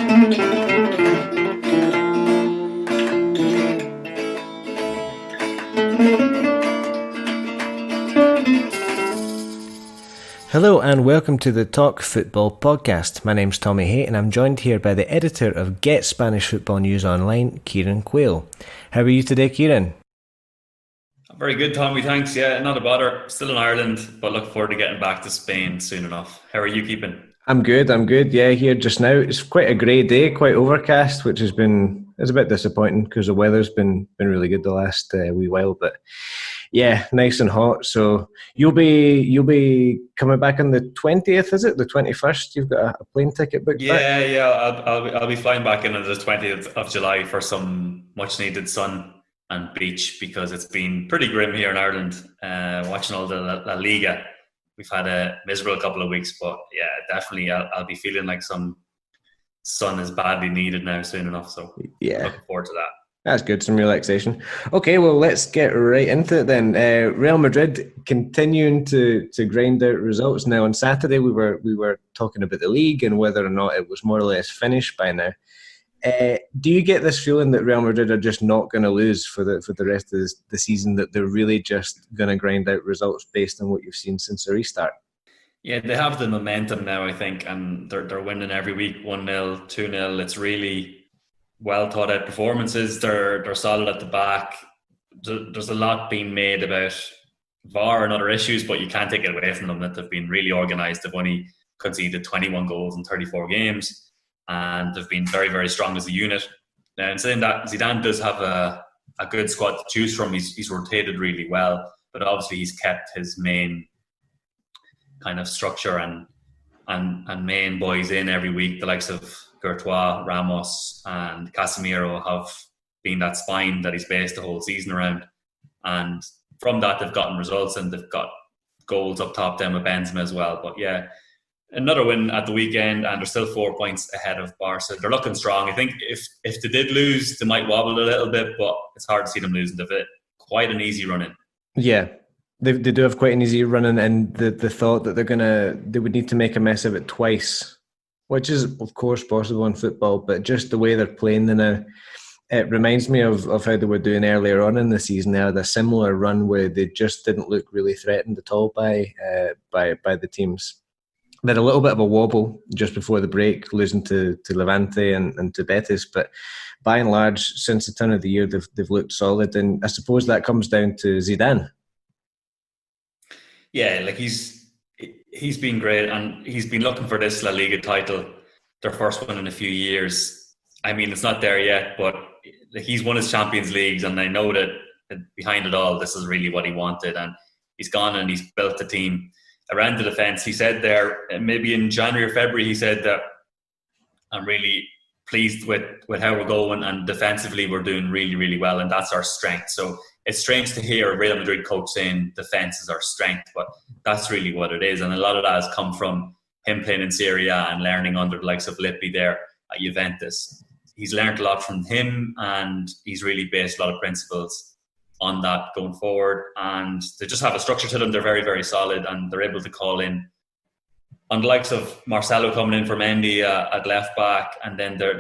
Hello and welcome to the Talk Fútbol podcast. My name's Tommy Hay and I'm joined here by the editor of Get Spanish Football News Online, Kieran Quayle. How are you today, Kieran? Very good, Tommy, thanks. Yeah, not a bother. Still in Ireland, but look forward to getting back to Spain soon enough. How are you keeping? I'm good. Yeah, here just now. It's quite a grey day, quite overcast, which it's a bit disappointing because the weather's been really good the last wee while, but yeah, nice and hot. So you'll be coming back on the 20th, is it? The 21st? You've got a plane ticket booked back? Yeah. I'll be flying back in on the 20th of July for some much needed sun and beach because it's been pretty grim here in Ireland. Watching all the La Liga, we've had a miserable couple of weeks, but yeah, definitely I'll be feeling like some sun is badly needed now soon enough. So yeah, looking forward to that. That's good, some relaxation. Okay, well, let's get right into it then. Real Madrid continuing to grind out results. Now, on Saturday, we were talking about the league and whether or not it was more or less finished by now. Do you get this feeling that Real Madrid are just not going to lose for the rest of the season, that they're really just going to grind out results based on what you've seen since the restart? Yeah, they have the momentum now, I think, and they're winning every week, 1-0, 2-0. It's really well thought out performances. They're solid at the back. There's a lot being made about VAR and other issues, but you can't take it away from them that they've been really organised. They've only conceded 21 goals in 34 games, and they've been very, very strong as a unit. And saying that, Zidane does have a good squad to choose from. He's rotated really well, but obviously he's kept his main kind of structure and main boys in every week. The likes of Courtois, Ramos and Casemiro have been that spine that he's based the whole season around. And from that, they've gotten results and they've got goals up top then with Benzema as well. But yeah, another win at the weekend and they're still 4 points ahead of Barça. They're looking strong. I think if they did lose, they might wobble a little bit, but it's hard to see them losing. They've quite an easy run in. Yeah. They do have quite an easy run in, and the thought that they would need to make a mess of it twice, which is of course possible in football, but just the way they're playing now, it reminds me of how they were doing earlier on in the season. They had a similar run where they just didn't look really threatened at all by the teams. They had a little bit of a wobble just before the break, losing to Levante and to Betis, but by and large, since the turn of the year, they've looked solid, and I suppose that comes down to Zidane. Yeah, like he's been great, and he's been looking for this La Liga title, their first one in a few years. I mean, it's not there yet, but he's won his Champions Leagues, and I know that behind it all, this is really what he wanted. And he's gone and he's built the team around the defence. He said there, maybe in January or February, he said that I'm really pleased with how we're going, and defensively we're doing really, really well, and that's our strength. So it's strange to hear a Real Madrid coach saying defence is our strength, but that's really what it is. And a lot of that has come from him playing in Serie A and learning under the likes of Lippi there at Juventus. He's learned a lot from him, and he's really based a lot of principles on that going forward. And they just have a structure to them. They're very, very solid, and they're able to call in on the likes of Marcelo coming in for Mendy at left back, and then they've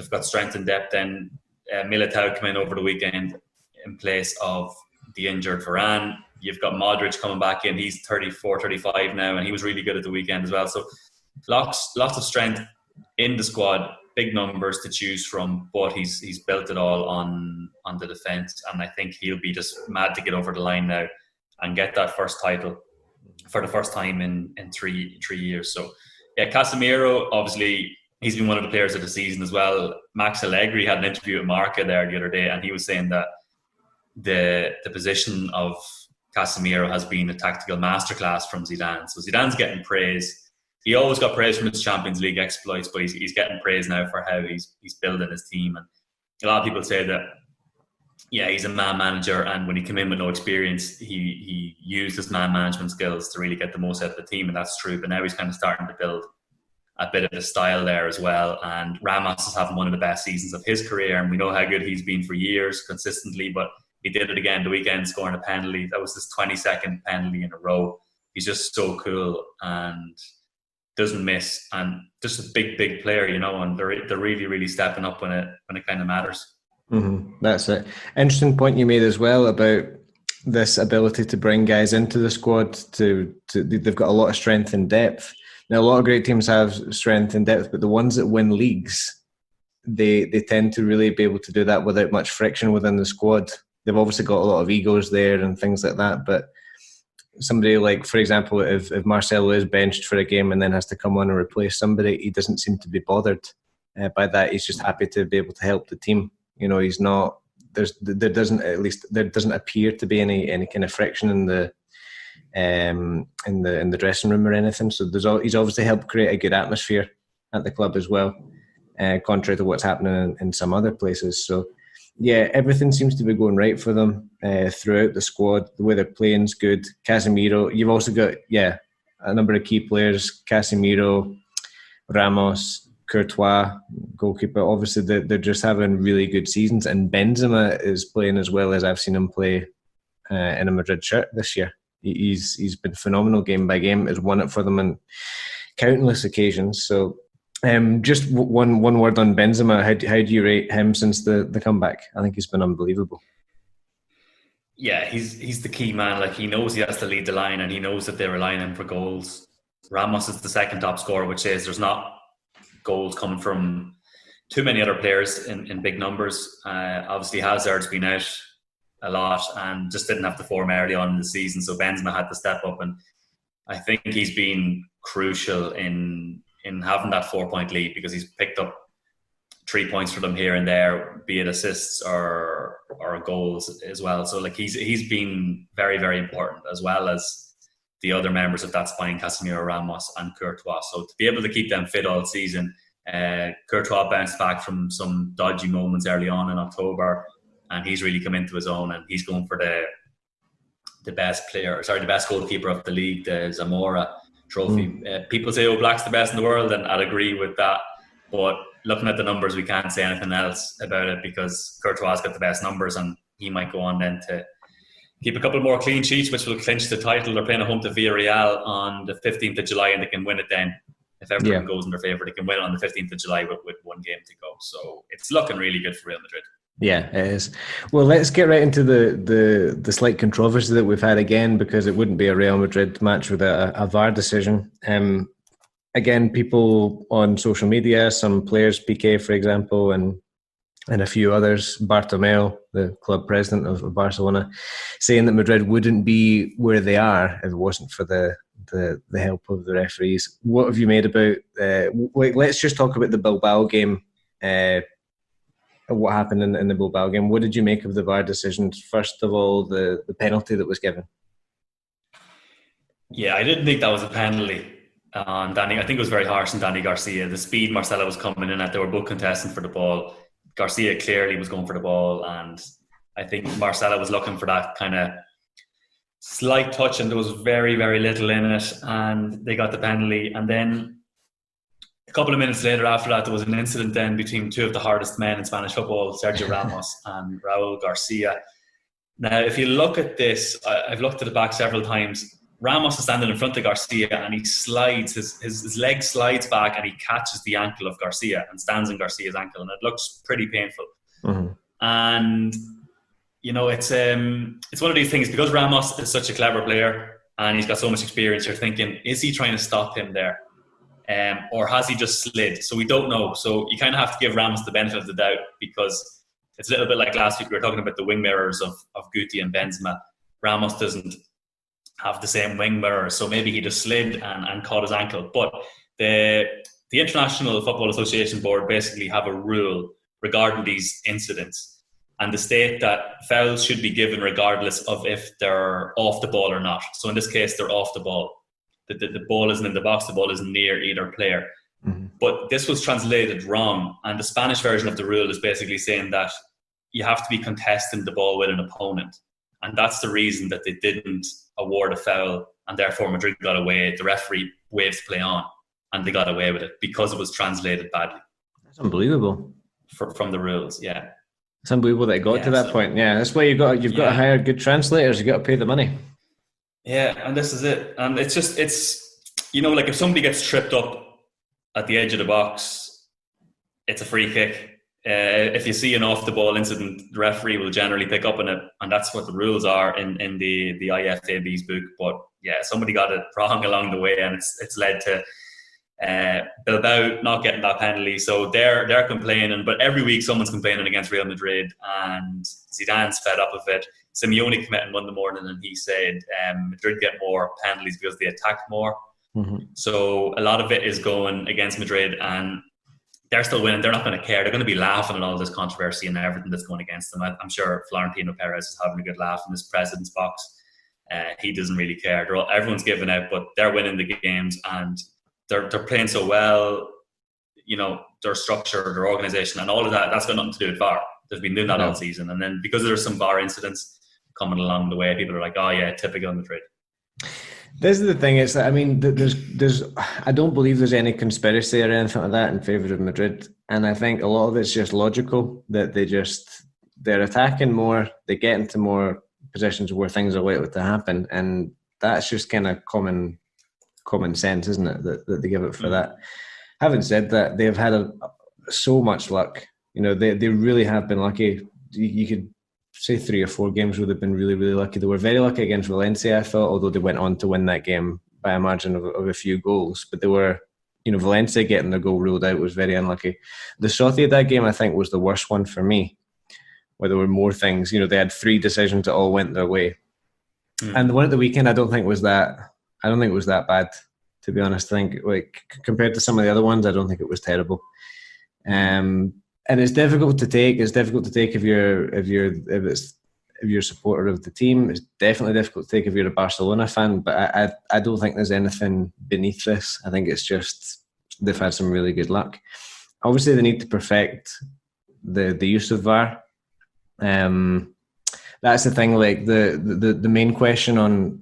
got strength and depth. Then Militao came in over the weekend in place of the injured Varane. You've got Modric coming back in. He's 34, 35 now, and he was really good at the weekend as well. So lots of strength in the squad, big numbers to choose from, but he's built it all on the defence, and I think he'll be just mad to get over the line now and get that first title for the first time in 3 years. So yeah, Casemiro, obviously he's been one of the players of the season as well. Max Allegri had an interview with Marca there the other day, and he was saying that the position of Casemiro has been a tactical masterclass from Zidane. So Zidane's getting praise. He always got praise from his Champions League exploits, but he's getting praise now for how he's building his team. And a lot of people say that, yeah, he's a man manager, and when he came in with no experience, he used his man management skills to really get the most out of the team, and that's true. But now he's kind of starting to build a bit of a style there as well. And Ramos is having one of the best seasons of his career, and we know how good he's been for years consistently, but he did it again the weekend, scoring a penalty. That was his 22nd penalty in a row. He's just so cool, and doesn't miss, and just a big player, and they're really, really stepping up when it kind of matters. Mm-hmm. That's it. Interesting point you made as well about this ability to bring guys into the squad. They've got a lot of strength and depth. Now, a lot of great teams have strength and depth, but the ones that win leagues, they tend to really be able to do that without much friction within the squad. They've obviously got a lot of egos there and things like that, but somebody like, for example, if Marcelo is benched for a game and then has to come on and replace somebody, he doesn't seem to be bothered by that. He's just happy to be able to help the team. He's not. There doesn't appear to be any kind of friction in the dressing room or anything. So he's obviously helped create a good atmosphere at the club as well, contrary to what's happening in some other places. So yeah, everything seems to be going right for them throughout the squad. The way they're playing is good. Casemiro, you've also got a number of key players: Casemiro, Ramos, Courtois, goalkeeper. Obviously, they're just having really good seasons, and Benzema is playing as well as I've seen him play in a Madrid shirt this year. He's been phenomenal game by game. Has won it for them on countless occasions. So, just one word on Benzema. How do you rate him since the comeback? I think he's been unbelievable. Yeah, he's the key man. Like, he knows he has to lead the line, and he knows that they rely on him for goals. Ramos is the second top scorer, which says there's not goals coming from too many other players in big numbers. Obviously, Hazard's been out a lot and just didn't have the form early on in the season, so Benzema had to step up, and I think he's been crucial in having that 4-point lead, because he's picked up 3 points for them here and there, be it assists or goals as well. So like he's been very, very important, as well as the other members of that spine, Casemiro, Ramos and Courtois. So to be able to keep them fit all season, Courtois bounced back from some dodgy moments early on in October, and he's really come into his own, and he's going for the best goalkeeper of the league, the Zamora trophy. People say Black's the best in the world, and I'd agree with that, but looking at the numbers, we can't say anything else about it, because Courtois got the best numbers, and he might go on then to keep a couple more clean sheets, which will clinch the title. They're playing at home to Villarreal on the 15th of July, and they can win it then. If everything goes in their favour, they can win on the 15th of July with one game to go. So it's looking really good for Real Madrid. Yeah, it is. Well, let's get right into the slight controversy that we've had again, because it wouldn't be a Real Madrid match without a VAR decision. Again, people on social media, some players, Piqué, for example, and a few others, Bartomeu, the club president of Barcelona, saying that Madrid wouldn't be where they are if it wasn't for the help of the referees. What have you made about... let's just talk about the Bilbao game. What happened in the Bilbao game? What did you make of the VAR decisions? First of all, the penalty that was given. Yeah, I didn't think that was a penalty on Danny. I think it was very harsh on Danny Garcia. The speed Marcelo was coming in at, they were both contesting for the ball. Garcia clearly was going for the ball, and I think Marcelo was looking for that kind of slight touch, and there was very, very little in it, and they got the penalty. And then a couple of minutes later after that, there was an incident then between two of the hardest men in Spanish football, Sergio Ramos and Raul Garcia. Now, if you look at this, I've looked at it back several times. Ramos is standing in front of Garcia, and he slides, his leg slides back, and he catches the ankle of Garcia and stands on Garcia's ankle, and it looks pretty painful. Mm-hmm. And it's one of these things, because Ramos is such a clever player and he's got so much experience. You're thinking, is he trying to stop him there, or has he just slid? So we don't know. So you kind of have to give Ramos the benefit of the doubt, because it's a little bit like last week we were talking about the wing mirrors of Guti and Benzema. Ramos doesn't have the same wing mirror, so maybe he just slid and caught his ankle. But the International Football Association Board basically have a rule regarding these incidents, and they state that fouls should be given regardless of if they're off the ball or not. So in this case, they're off the ball. The ball isn't in the box, the ball isn't near either player. Mm-hmm. But this was translated wrong, and the Spanish version of the rule is basically saying that you have to be contesting the ball with an opponent. And that's the reason that they didn't award a foul, and therefore Madrid got away. The referee waves play on, and they got away with it because it was translated badly. That's unbelievable. From the rules, yeah. It's unbelievable that it got to that point. Yeah, that's why you've got to hire good translators. You've got to pay the money. Yeah, and this is it. And it's like if somebody gets tripped up at the edge of the box, it's a free kick. If you see an off the ball incident, the referee will generally pick up on it, and that's what the rules are in the IFAB's book. But yeah, somebody got it wrong along the way, and it's led to Bilbao not getting that penalty. So they're complaining, but every week someone's complaining against Real Madrid, and Zidane's fed up of it. Simeone came out in one in the morning and he said Madrid get more penalties because they attack more. Mm-hmm. So a lot of it is going against Madrid, and they're still winning. They're not going to care. They're going to be laughing at all this controversy and everything that's going against them. I'm sure Florentino Perez is having a good laugh in his president's box. He doesn't really care. Everyone's giving out, but they're winning the games, and they're playing so well. Their structure, their organisation, and all of that, that's got nothing to do with VAR. They've been doing that all season. And then because there's some VAR incidents coming along the way, people are like, oh yeah, typical Madrid. This is the thing. It's that, I mean, there's. I don't believe there's any conspiracy or anything like that in favour of Madrid, and I think a lot of it's just logical that they're attacking more, they get into more positions where things are likely to happen, and that's just kind of common sense, isn't it? That they give it for that. Having said that, they've had so much luck. They really have been lucky. You could say 3 or 4 games where they've been really, really lucky. They were very lucky against Valencia, I thought, although they went on to win that game by a margin of a few goals. But they were, Valencia getting their goal ruled out was very unlucky. The Sociedad game, I think, was the worst one for me, where there were more things. They had 3 decisions that all went their way. And the one at the weekend, I don't think it was that bad, to be honest. I think, compared to some of the other ones, I don't think it was terrible. And it's difficult to take. It's difficult to take if you're a supporter of the team. It's definitely difficult to take if you're a Barcelona fan. But I don't think there's anything beneath this. I think it's just they've had some really good luck. Obviously, they need to perfect the use of VAR. That's the thing. Like the main question on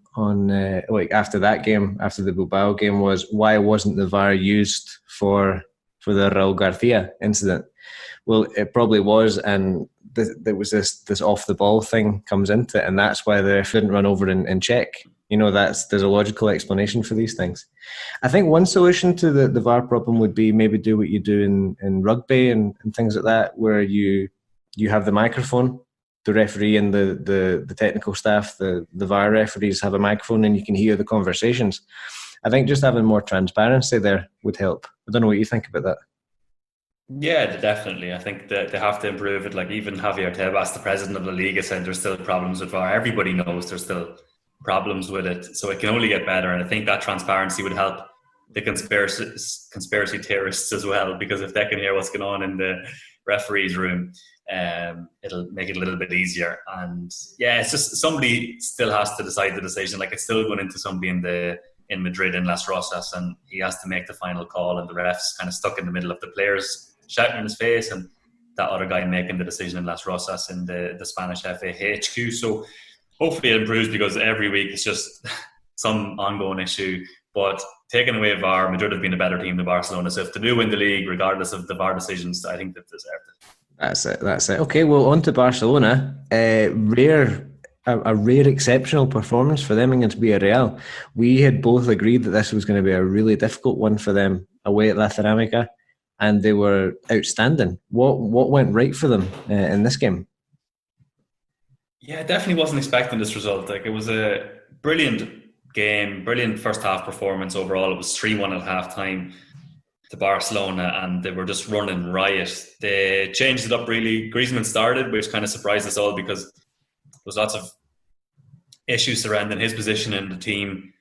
after that game, after the Bilbao game, was why wasn't the VAR used for the Raúl García incident? Well, it probably was, and there was this off the ball thing comes into it, and that's why they didn't run over and check. There's a logical explanation for these things. I think one solution to the VAR problem would be maybe do what you do in rugby and things like that, where you have the microphone, the referee and the technical staff, the VAR referees have a microphone, and you can hear the conversations. I think just having more transparency there would help. I don't know what you think about that. Yeah, definitely. I think that they have to improve it. Like even Javier Tebas, the president of the Liga, said there's still problems with VAR. Everybody knows there's still problems with it. So it can only get better. And I think that transparency would help the conspiracy theorists as well, because if they can hear what's going on in the referee's room, it'll make it a little bit easier. And yeah, it's just somebody still has to decide the decision. Like it's still going into somebody in Madrid in Las Rosas, and he has to make the final call, and the ref's kind of stuck in the middle of the players shouting in his face and that other guy making the decision in Las Rosas in the Spanish FA HQ. So hopefully it improves, because every week it's just some ongoing issue. But taking away VAR, Madrid have been a better team than Barcelona. So if they do win the league, regardless of the VAR decisions, I think they've deserved it. That's it. Okay, well, on to Barcelona. A rare exceptional performance for them against Villarreal. We had both agreed that this was going to be a really difficult one for them away at La Cerámica, and they were outstanding. What went right for them in this game? Yeah, I definitely wasn't expecting this result. Like, it was a brilliant game, brilliant first half performance overall. It was 3-1 at half time to Barcelona, and they were just running riot. They changed it up really. Griezmann started, which kind of surprised us all, because there was lots of issues surrounding his position in the team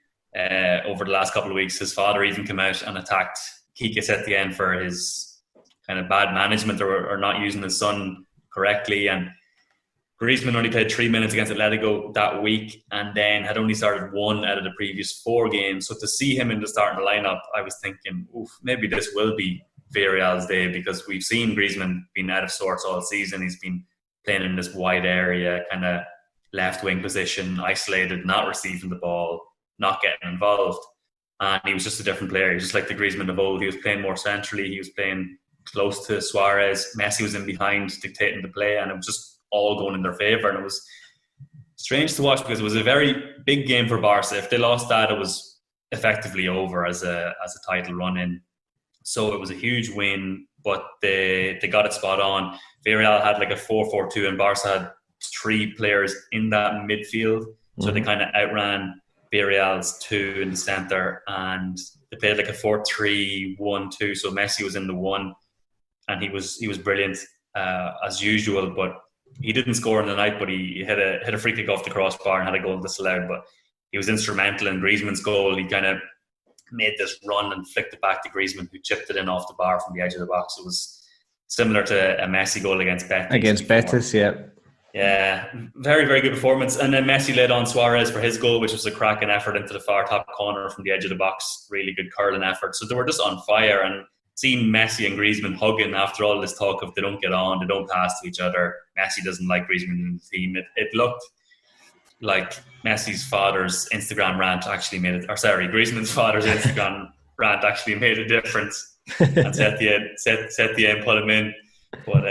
over the last couple of weeks. His father even came out and attacked Quique Setien for his kind of bad management or not using his son correctly. And Griezmann only played 3 minutes against Atletico that week, and then had only started 1 out of the previous 4 games. So to see him in the starting lineup, I was thinking, oof, maybe this will be Villarreal's day, because we've seen Griezmann being out of sorts all season. He's been playing in this wide area, kind of left wing position, isolated, not receiving the ball, not getting involved. And he was just a different player. He was just like the Griezmann of old. He was playing more centrally. He was playing close to Suarez. Messi was in behind, dictating the play, and it was just all going in their favour. And it was strange to watch, because it was a very big game for Barca. If they lost that, it was effectively over as a title run-in. So it was a huge win, but they got it spot on. Villarreal had like a 4-4-2 and Barça had 3 players in that midfield. So they kind of outran Villarreal's 2 in the centre, and they played like a 4-3-1-2. So Messi was in the 1, and he was brilliant as usual. But he didn't score in the night, but he hit a free kick off the crossbar and had a goal disallowed. But he was instrumental in Griezmann's goal. He kind of made this run and flicked it back to Griezmann, who chipped it in off the bar from the edge of the box. It was similar to a Messi goal against Betis. Against Betis, yeah. Yeah, very, very good performance. And then Messi led on Suarez for his goal, which was a cracking effort into the far top corner from the edge of the box. Really good curling effort. So they were just on fire. And seeing Messi and Griezmann hugging after all this talk of they don't get on, they don't pass to each other, Messi doesn't like Griezmann in the team. It looked like Messi's father's Instagram rant actually made it, or sorry, Griezmann's father's Instagram rant actually made a difference and set the aim, put him in. But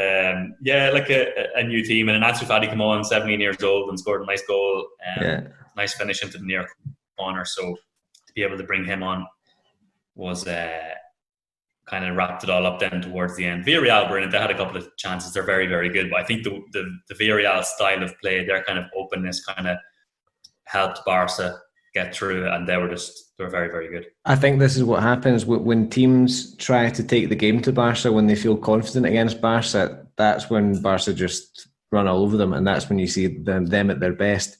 yeah, like a new team, and Ansu Fati came on, 17 years old, and scored a nice goal. Nice finish into the near corner. So to be able to bring him on was kind of wrapped it all up then towards the end. Villarreal were in it. They had a couple of chances. They're very, very good. But I think the Villarreal style of play, their kind of openness kind of helped Barca get through, and they were very, very good. I think this is what happens when teams try to take the game to Barca, when they feel confident against Barca. That's when Barca just run all over them, and that's when you see them at their best.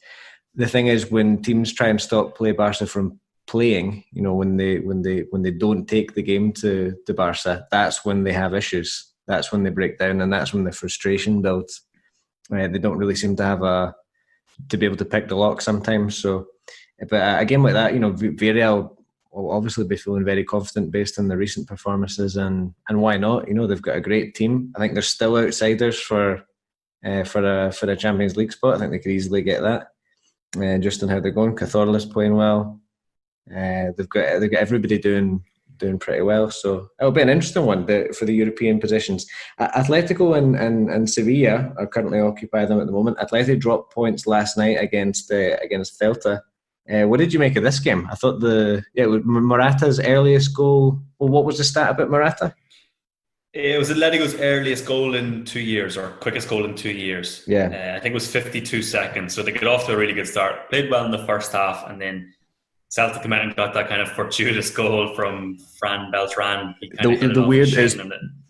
The thing is, when teams try and stop Barca from playing, you know, when they don't take the game to Barca, that's when they have issues. That's when they break down, and that's when the frustration builds. They don't really seem to have to be able to pick the lock sometimes. So, but a game like that, you know, Villarreal will obviously be feeling very confident based on the recent performances, and why not? You know, they've got a great team. I think they're still outsiders for a Champions League spot. I think they could easily get that. Just on how they're going, Cazorla's playing well. They've got everybody doing pretty well. So it'll be an interesting one for the European positions. Atletico and Sevilla are currently occupy them at the moment. Atleti dropped points last night against Celta. What did you make of this game? I thought Morata's earliest goal. Well, what was the stat about Morata? It was Atletico's earliest goal in 2 years, or quickest goal in 2 years. Yeah, I think it was 52 seconds. So they got off to a really good start. Played well in the first half, and then Celta came out and got that kind of fortuitous goal from Fran Beltran. The weird is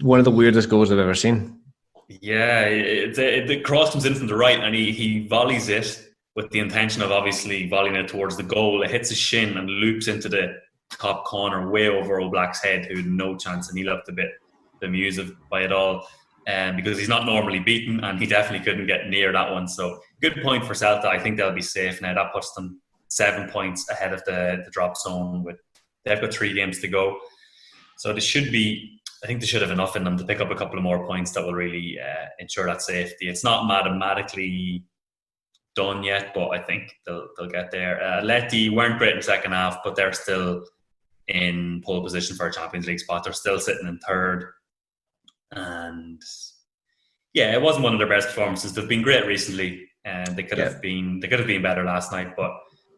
one of the weirdest goals I've ever seen. Yeah, the cross comes in from the right, and he volleys it with the intention of obviously volleying it towards the goal. It hits his shin and loops into the top corner, way over Oblak's head, who had no chance, and he looked a bit bemused by it all, because he's not normally beaten, and he definitely couldn't get near that one. So good point for Celta. I think they'll be safe now. That puts them 7 points ahead of the drop zone. They've got 3 games to go, so they should have enough in them to pick up a couple of more points that will really ensure that safety. It's not mathematically done yet, but I think they'll get there. Atleti weren't great in the second half, but they're still in pole position for a Champions League spot. They're still sitting in third, and yeah, it wasn't one of their best performances. They've been great recently, and they could have been better last night, but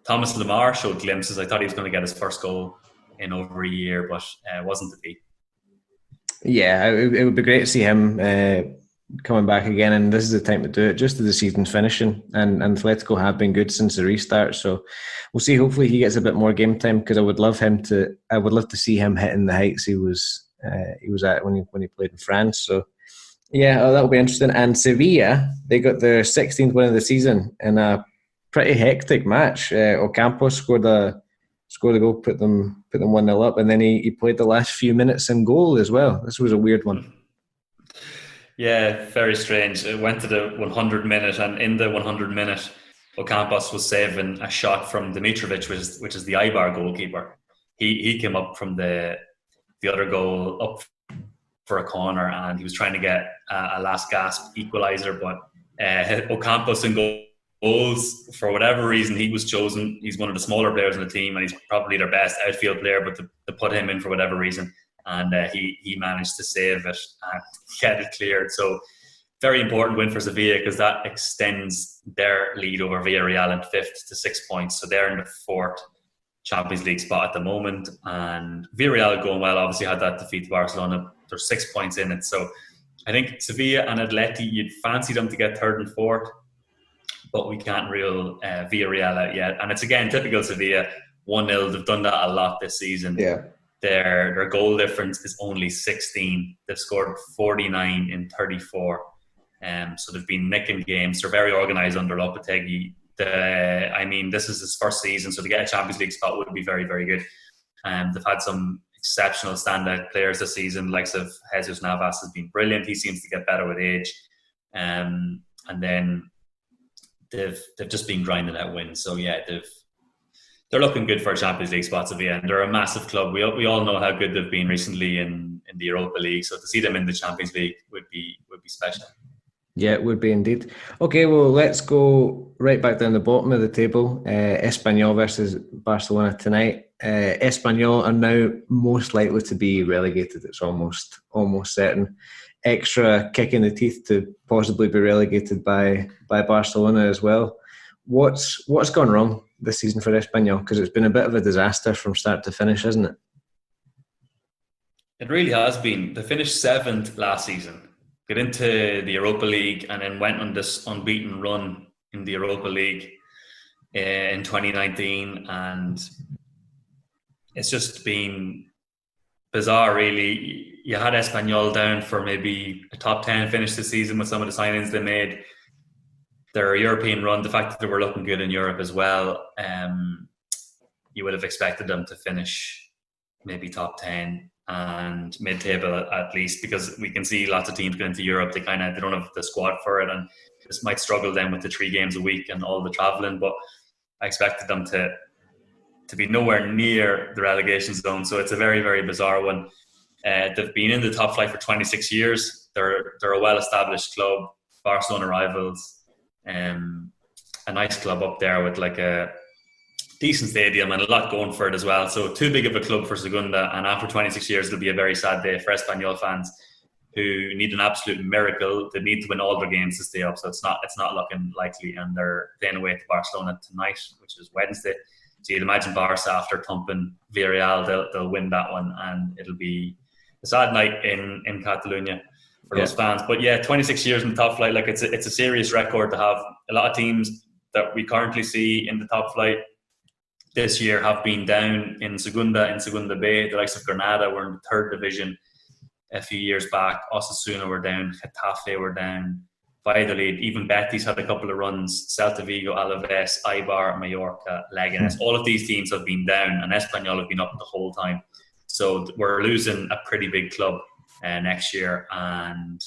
Thomas Lemar showed glimpses. I thought he was going to get his first goal in over a year, but it wasn't to be. Yeah, it would be great to see him coming back again, and this is the time to do it, just as the season's finishing, and Atletico have been good since the restart, so we'll see. Hopefully he gets a bit more game time, because I would love to see him hitting the heights he was at when he played in France. So yeah, that'll be interesting. And Sevilla, they got their 16th win of the season in a pretty hectic match. Ocampos scored a goal, put them 1-0 up, and then he played the last few minutes in goal as well. This was a weird one. Yeah, very strange. It went to the 100 minute, and in the 100 minute, Ocampos was saving a shot from Dimitrovic, which is the Eibar goalkeeper. He came up from the other goal up for a corner, and he was trying to get a last gasp equaliser, but Ocampos in goals, for whatever reason, he was chosen. He's one of the smaller players in the team, and he's probably their best outfield player, but to put him in for whatever reason, and he managed to save it and get it cleared. So very important win for Sevilla, because that extends their lead over Villarreal in 5th to 6 points. So they're in the 4th Champions League spot at the moment. And Villarreal going well, obviously had that defeat to Barcelona. There's 6 points in it. So I think Sevilla and Atleti, you'd fancy them to get third and fourth, but we can't rule Villarreal out yet. And it's again typical Sevilla, 1-0. They've done that a lot this season. Yeah. Their goal difference is only 16. They've scored 49 in 34. So they've been nicking games. They're very organised under Lopetegui. This is his first season, so to get a Champions League spot would be very, very good. They've had some exceptional standout players this season. Likes of Jesus Navas has been brilliant. He seems to get better with age. And then they've just been grinding out wins. So yeah, they're looking good for a Champions League spot to be in. They're a massive club. We all know how good they've been recently in the Europa League. So to see them in the Champions League would be special. Yeah, it would be indeed. Okay, well, let's go right back down the bottom of the table. Espanyol versus Barcelona tonight. Espanyol are now most likely to be relegated. It's almost certain. Extra kick in the teeth to possibly be relegated by Barcelona as well. What's gone wrong this season for Espanyol? Because it's been a bit of a disaster from start to finish, hasn't it? It really has been. They finished 7th last season. Get into the Europa League and then went on this unbeaten run in the Europa League in 2019, and it's just been bizarre, really. You had Espanyol down for maybe a top 10 finish this season with some of the signings they made. Their European run, the fact that they were looking good in Europe as well, you would have expected them to finish maybe top 10 and mid-table at least, because we can see lots of teams going into Europe. They don't have the squad for it, and just might struggle then with the 3 games a week and all the travelling. But I expected them to be nowhere near the relegation zone. So it's a very, very bizarre one. They've been in the top flight for 26 years. They're a well-established club, Barcelona rivals, a nice club up there with like a decent stadium and a lot going for it as well. So too big of a club for Segunda, and after 26 years it'll be a very sad day for Espanyol fans who need an absolute miracle. They need to win all their games to stay up, so it's not looking likely, and they're playing away to Barcelona tonight, which is Wednesday. So you'd imagine Barça, after thumping Villarreal, they'll win that one, and it'll be a sad night in Catalonia for those fans. But yeah, 26 years in the top flight, like it's a serious record to have. A lot of teams that we currently see in the top flight this year have been down in Segunda B. The likes of Granada were in the 3rd division a few years back. Osasuna were down. Getafe were down. Valladolid, even Betis had a couple of runs. Celta Vigo, Alaves, Eibar, Mallorca, Leganés. All of these teams have been down, and Espanyol have been up the whole time. So we're losing a pretty big club next year, and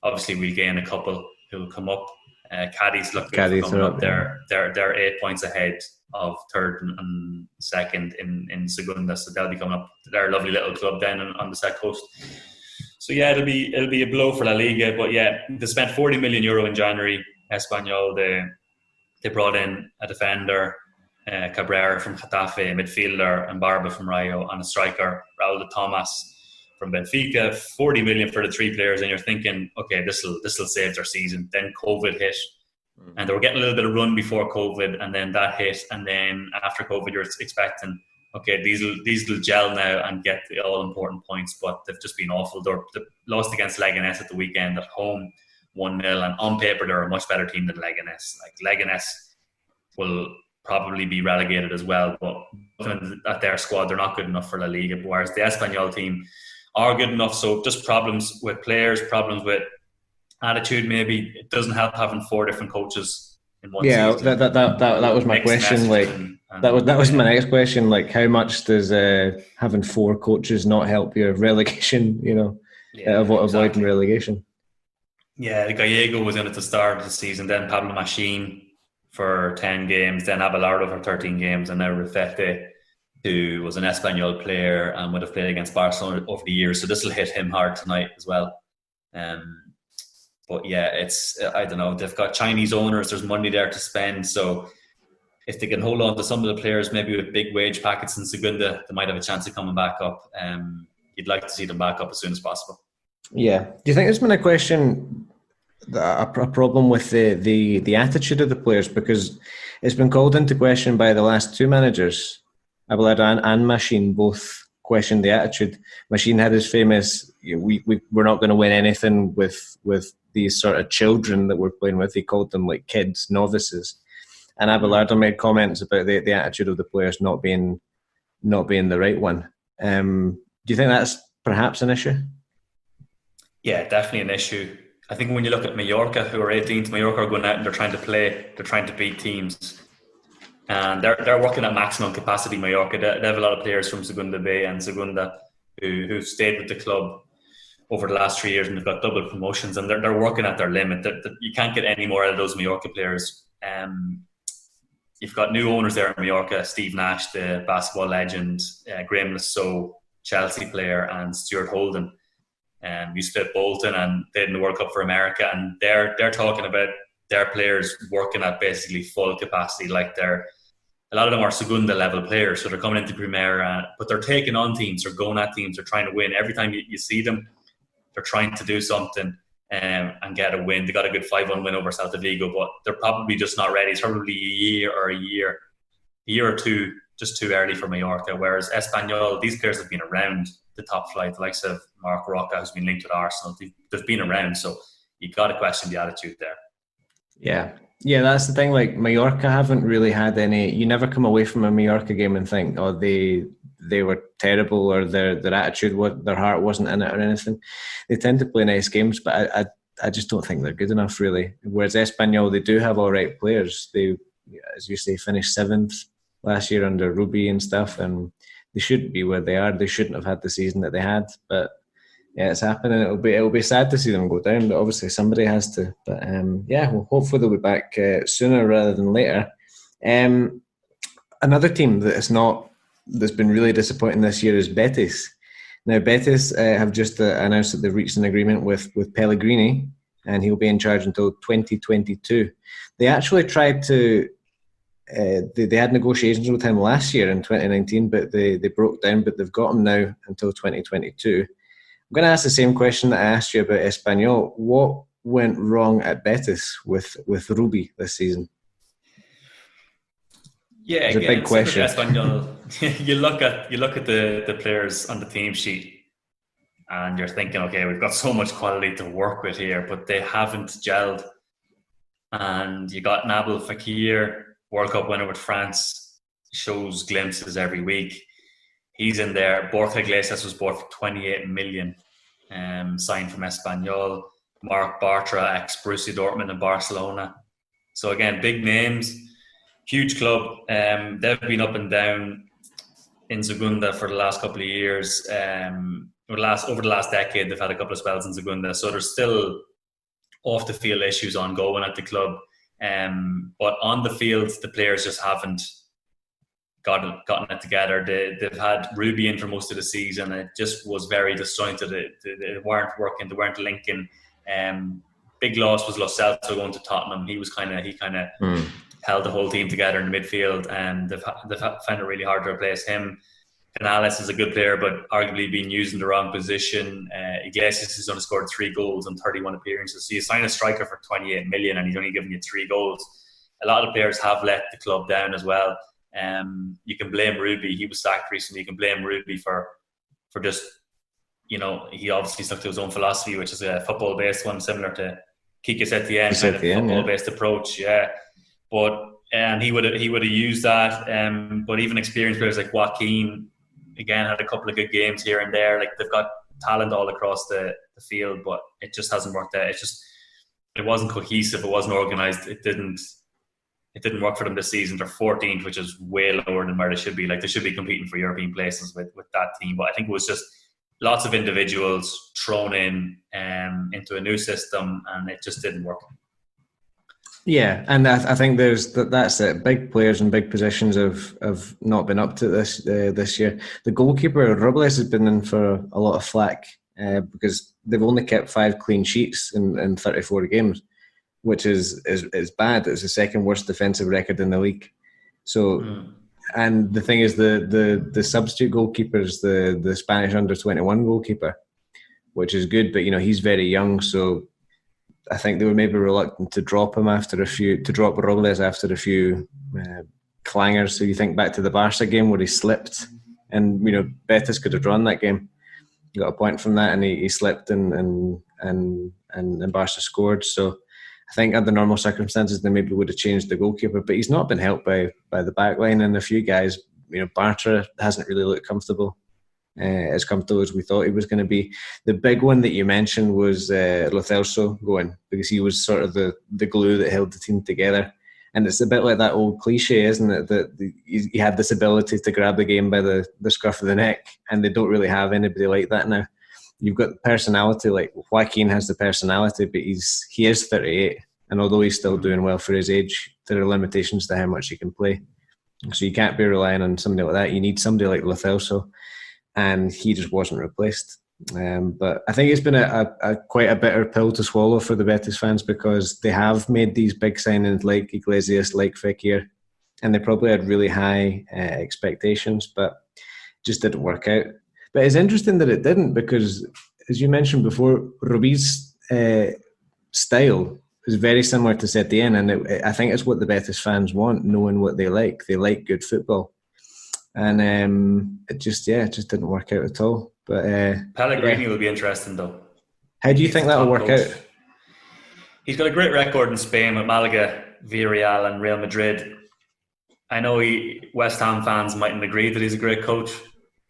obviously we'll gain a couple who'll come up. Cadiz look good coming up. They're 8 points ahead of 3rd and 2nd in Segunda, so they'll be coming up. They're a lovely little club down on the south coast. So yeah, it'll be a blow for La Liga. But yeah, they spent €40 million in January. Espanyol, they brought in a defender, Cabrera from Getafe, a midfielder, and Barba from Rayo, and a striker, Raul de Tomas from Benfica. 40 million for the 3 players, and you're thinking, okay, this will save their season. Then COVID hit, and they were getting a little bit of run before COVID, and then that hit, and then after COVID, you're expecting, okay, these will gel now and get the all-important points, but they've just been awful. They lost against Leganés at the weekend at home, 1-0, and on paper, they're a much better team than Leganés. Like, Leganés will probably be relegated as well, but at their squad, they're not good enough for La Liga, whereas the Espanyol team are good enough. So just problems with players, problems with attitude maybe. It doesn't help having 4 different coaches in one season. Yeah, that was my question. Like, that was my next question. Like, how much does having 4 coaches not help your relegation? Avoiding relegation. Yeah, Gallego was in at the start of the season. Then Pablo Machín for 10 games. Then Abelardo for 13 games, and now Rufete, who was an Espanyol player and would have played against Barcelona over the years. So this will hit him hard tonight as well. But yeah, I don't know. They've got Chinese owners. There's money there to spend. So if they can hold on to some of the players, maybe with big wage packets in Segunda, they might have a chance of coming back up. You'd like to see them back up as soon as possible. Yeah. Do you think there's been a problem with the attitude of the players? Because it's been called into question by the last 2 managers. Abelardo and Machine both questioned the attitude. Machine had his famous, we're not going to win anything with these sort of children that we're playing with. He called them like kids, novices. And Abelardo made comments about the attitude of the players not being the right one. Do you think that's perhaps an issue? Yeah, definitely an issue. I think when you look at Mallorca, who are 18th, Mallorca are going out and they're trying to beat teams. And they're working at maximum capacity, Mallorca. They have a lot of players from Segunda B and Segunda who've stayed with the club over the last 3 years, and they've got double promotions, and they're working at their limit. You can't get any more out of those Mallorca players. You've got new owners there in Mallorca, Steve Nash, the basketball legend, Graham Lasso, Chelsea player, and Stuart Holden. You split Bolton and played in the World Cup for America, and they're talking about their players working at basically full capacity. Like a lot of them are Segunda level players, so they're coming into Primera, but they're taking on teams, they're going at teams, they're trying to win. Every time you see them, they're trying to do something and get a win. They got a good 5-1 win over Celta Vigo, but they're probably just not ready. It's probably a year or two, just too early for Mallorca. Whereas Espanyol, these players have been around the top flight, the likes of Marc Roca, who's been linked with Arsenal. They've been around, so you got to question the attitude there. Yeah, that's the thing. Like Mallorca haven't really had any. You never come away from a Mallorca game and think, oh, they were terrible, or their attitude, their heart wasn't in it, or anything. They tend to play nice games, but I just don't think they're good enough, really. Whereas Espanyol, they do have all right players. They, as you say, finished 7th last year under Rubi and stuff, and they shouldn't be where they are. They shouldn't have had the season that they had, but yeah, it's happening. It'll be sad to see them go down, but obviously somebody has to. But well, hopefully they'll be back sooner rather than later. Another team that's been really disappointing this year is Betis. Now Betis have just announced that they've reached an agreement with Pellegrini, and he'll be in charge until 2022. They actually tried to. They had negotiations with him last year in 2019, but they broke down. But they've got him now until 2022. I'm going to ask the same question that I asked you about Espanyol. What went wrong at Betis with Rubi this season? Yeah, it's a big question. Espanyol, you look at the players on the team sheet, and you're thinking, okay, we've got so much quality to work with here, but they haven't gelled. And you got Nabil Fekir, World Cup winner with France, shows glimpses every week. He's in there. Borja Iglesias was bought for 28 million, signed from Espanyol. Marc Bartra, ex-Borussia Dortmund and Barcelona. So again, big names, huge club. They've been up and down in Segunda for the last couple of years. Over the last decade, they've had a couple of spells in Segunda. So there's still off-the-field issues ongoing at the club. But on the field, the players just haven't gotten it together. They've had Rubi in for most of the season. It just was very disjointed. They weren't working. They weren't linking. Big loss was Lo Celso going to Tottenham. He kind of held the whole team together in the midfield, and they've found it really hard to replace him. Canales is a good player, but arguably being used in the wrong position. Iglesias has only scored 3 goals on 31 appearances. So you sign a striker for 28 million and he's only giving you 3 goals. A lot of players have let the club down as well. You can blame Rubi. He was sacked recently. You can blame Rubi for just, he obviously stuck to his own philosophy, which is a football-based one, similar to Quique Setién, kind of football-based approach. Yeah, and he would have used that. But even experienced players like Joaquin, again, had a couple of good games here and there. Like, they've got talent all across the field, but it just hasn't worked out. It wasn't cohesive. It wasn't organised. It didn't work for them this season. They're 14th, which is way lower than where they should be. Like, they should be competing for European places with that team. But I think it was just lots of individuals thrown in into a new system, and it just didn't work. Yeah, and I think that's it. Big players in big positions have not been up to this year. The goalkeeper, Robles, has been in for a lot of flack because they've only kept 5 clean sheets in 34 games, which is bad. It's the second worst defensive record in the league. So, and the thing is, the substitute goalkeeper is the Spanish under-21 goalkeeper, which is good, but he's very young, so I think they were maybe reluctant to drop him drop Robles after a few clangers. So you think back to the Barça game where he slipped, and Betis could have drawn that game. He got a point from that, and he slipped, and Barça scored. So I think under normal circumstances they maybe would have changed the goalkeeper, but he's not been helped by the back line and a few guys. Bartra hasn't really looked comfortable. As comfortable as we thought he was going to be. The big one that you mentioned was Lo Celso going, because he was sort of the glue that held the team together. And it's a bit like that old cliche, isn't it? That he had this ability to grab the game by the scruff of the neck, and they don't really have anybody like that now. You've got personality, like Joaquin has the personality, but he is 38, and although he's still doing well for his age, there are limitations to how much he can play. So you can't be relying on somebody like that. You need somebody like Lo Celso, and he just wasn't replaced. But I think it's been a quite a bitter pill to swallow for the Betis fans, because they have made these big signings like Iglesias, like Fekir, and they probably had really high expectations, but just didn't work out. But it's interesting that it didn't, because, as you mentioned before, Rubi's style is very similar to Setien, and I think it's what the Betis fans want, knowing what they like. They like good football. And it just didn't work out at all. But Pellegrini will be interesting, though. How do you think that'll work out? He's got a great record in Spain with Malaga, Villarreal and Real Madrid. I know West Ham fans mightn't agree that he's a great coach,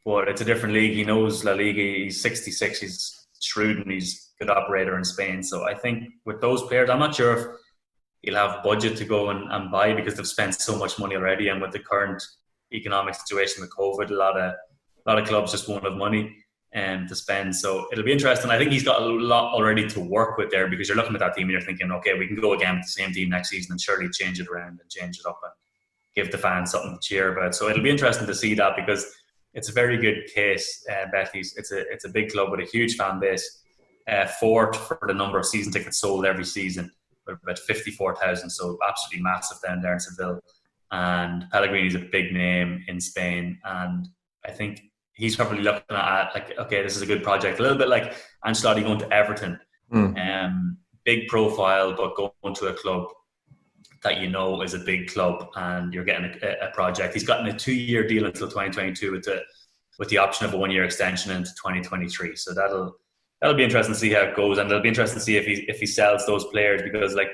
but it's a different league. He knows La Liga. He's 66. He's shrewd and he's a good operator in Spain. So I think with those players, I'm not sure if he'll have budget to go and buy, because they've spent so much money already, and with the current economic situation with COVID, a lot of clubs just won't have money to spend. So it'll be interesting. I think he's got a lot already to work with there, because you're looking at that team and you're thinking, okay, we can go again with the same team next season and surely change it around and change it up and give the fans something to cheer about. So it'll be interesting to see that, because it's a very good case. Betis, it's a big club with a huge fan base, fourth for the number of season tickets sold every season, with about 54,000. So absolutely massive down there in Seville. And Pellegrini's a big name in Spain, and I think he's probably looking at like, okay, this is a good project. A little bit like Ancelotti going to Everton, big profile, but going to a club that is a big club, and you're getting a project. He's gotten a 2-year deal until 2022 with the option of a 1-year extension into 2023. So that'll be interesting to see how it goes, and it'll be interesting to see if he sells those players, because like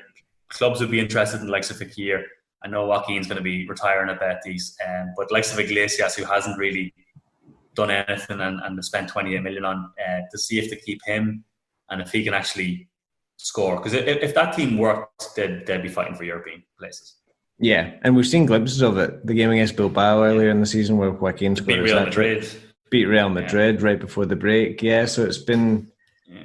clubs would be interested in the likes of Fekir. I know Joaquin's going to be retiring at Betis, but likes of Iglesias, who hasn't really done anything and spent 28 million on, to see if they keep him and if he can actually score. Because if that team worked, they'd be fighting for European places. Yeah, and we've seen glimpses of it. The game against Bilbao earlier in the season, where Joaquin scored beat Real Madrid right before the break. Yeah, so it's been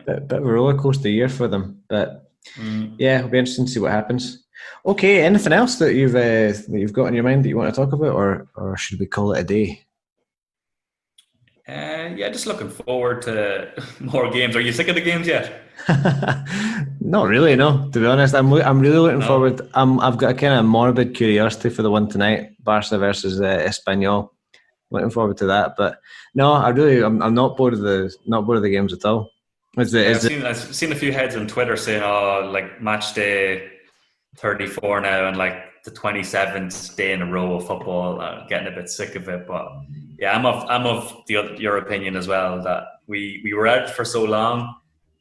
a bit of a roller coaster year for them. But it'll be interesting to see what happens. Okay, anything else that you've got in your mind that you want to talk about, or should we call it a day? Just looking forward to more games. Are you sick of the games yet? Not really, no. To be honest, I'm really looking forward. I've got a kind of morbid curiosity for the one tonight, Barça versus Espanyol. Looking forward to that, but no, I'm not bored of the games at all. I've seen a few heads on Twitter saying, like match day 34 now, and like the 27th day in a row of football. Getting a bit sick of it, but yeah, I'm of your opinion as well, that we were out for so long,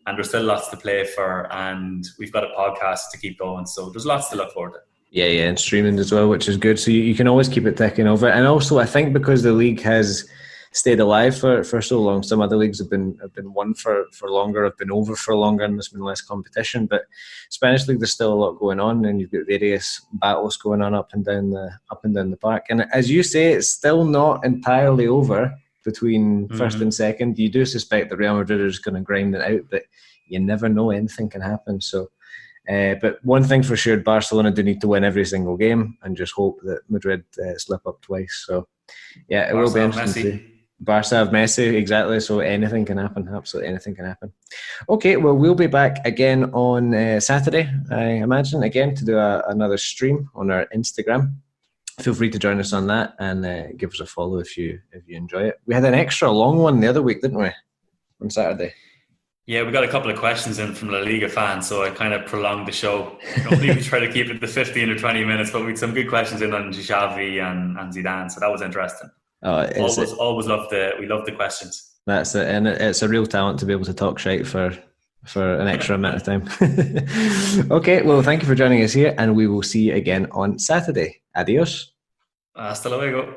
and there's still lots to play for, and we've got a podcast to keep going, so there's lots to look forward to. Yeah, and streaming as well, which is good. So you can always keep it ticking over. And also, I think because the league has stayed alive for so long, some other leagues have been won for longer, have been over for longer, and there's been less competition. But Spanish league, there's still a lot going on, and you've got various battles going on up and down the park. And as you say, it's still not entirely over between first and second. You do suspect that Real Madrid are just going to grind it out, but you never know, anything can happen. So. But one thing for sure, Barcelona do need to win every single game, and just hope that Madrid slip up twice. So, yeah, it will be interesting to see. Barca have Messi, exactly. So anything can happen. Absolutely anything can happen. Okay, well, we'll be back again on Saturday, I imagine, again to do another stream on our Instagram. Feel free to join us on that, and give us a follow if you enjoy it. We had an extra long one the other week, didn't we? On Saturday. Yeah, we got a couple of questions in from La Liga fans, so I kind of prolonged the show. Normally we try to keep it to 15 or 20 minutes, but we had some good questions in on Xavi and Zidane, so that was interesting. Always love the questions. That's it, and it's a real talent to be able to talk shite for an extra amount of time. Okay, well, thank you for joining us here, and we will see you again on Saturday. Adios. Hasta luego.